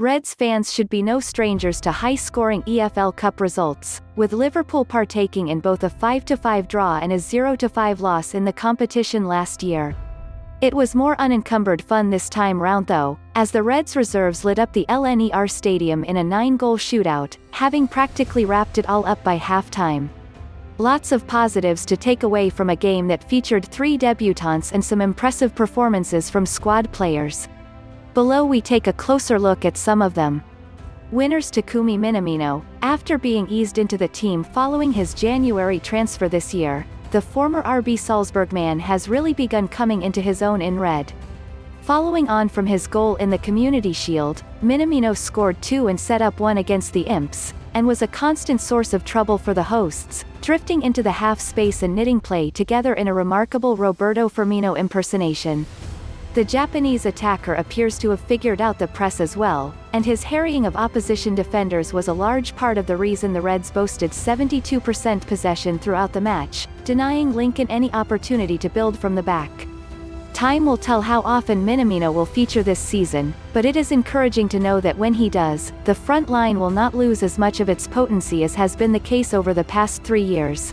Reds fans should be no strangers to high-scoring EFL Cup results, with Liverpool partaking in both a 5-5 draw and a 0-5 loss in the competition last year. It was more unencumbered fun this time round though, as the Reds reserves lit up the LNER Stadium in a 9-goal shootout, having practically wrapped it all up by half-time. Lots of positives to take away from a game that featured 3 debutants and some impressive performances from squad players. Below we take a closer look at some of them. WinnersTakumi Minamino, after being eased into the team following his January transfer this year, the former RB Salzburg man has really begun coming into his own in red. Following on from his goal in the Community Shield, Minamino scored 2 and set up 1 against the Imps, and was a constant source of trouble for the hosts, drifting into the half space and knitting play together in a remarkable Roberto Firmino impersonation. The Japanese attacker appears to have figured out the press as well, and his harrying of opposition defenders was a large part of the reason the Reds boasted 72% possession throughout the match, denying Lincoln any opportunity to build from the back. Time will tell how often Minamino will feature this season, but it is encouraging to know that when he does, the front line will not lose as much of its potency as has been the case over the past 3 years.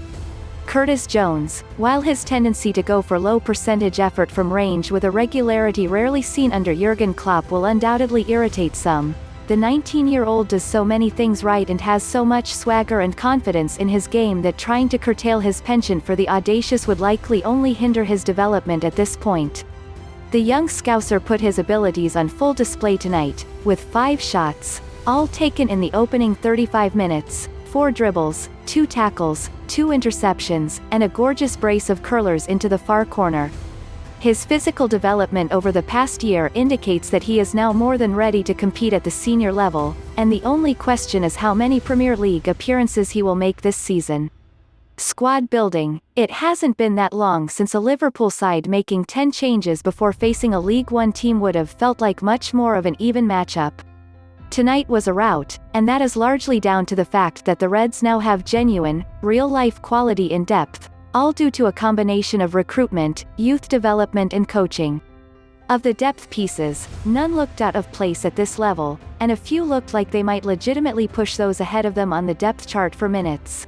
Curtis Jones, while his tendency to go for low percentage effort from range with a regularity rarely seen under Jürgen Klopp will undoubtedly irritate some, the 19-year-old does so many things right and has so much swagger and confidence in his game that trying to curtail his penchant for the audacious would likely only hinder his development at this point. The young scouser put his abilities on full display tonight, with 5 shots, all taken in the opening 35 minutes, 4 dribbles, 2 tackles, 2 interceptions, and a gorgeous brace of curlers into the far corner. His physical development over the past year indicates that he is now more than ready to compete at the senior level, and the only question is how many Premier League appearances he will make this season. Squad building. It hasn't been that long since a Liverpool side making 10 changes before facing a League One team would have felt like much more of an even matchup. Tonight was a rout, and that is largely down to the fact that the Reds now have genuine, real-life quality in depth, all due to a combination of recruitment, youth development and coaching. Of the depth pieces, none looked out of place at this level, and a few looked like they might legitimately push those ahead of them on the depth chart for minutes.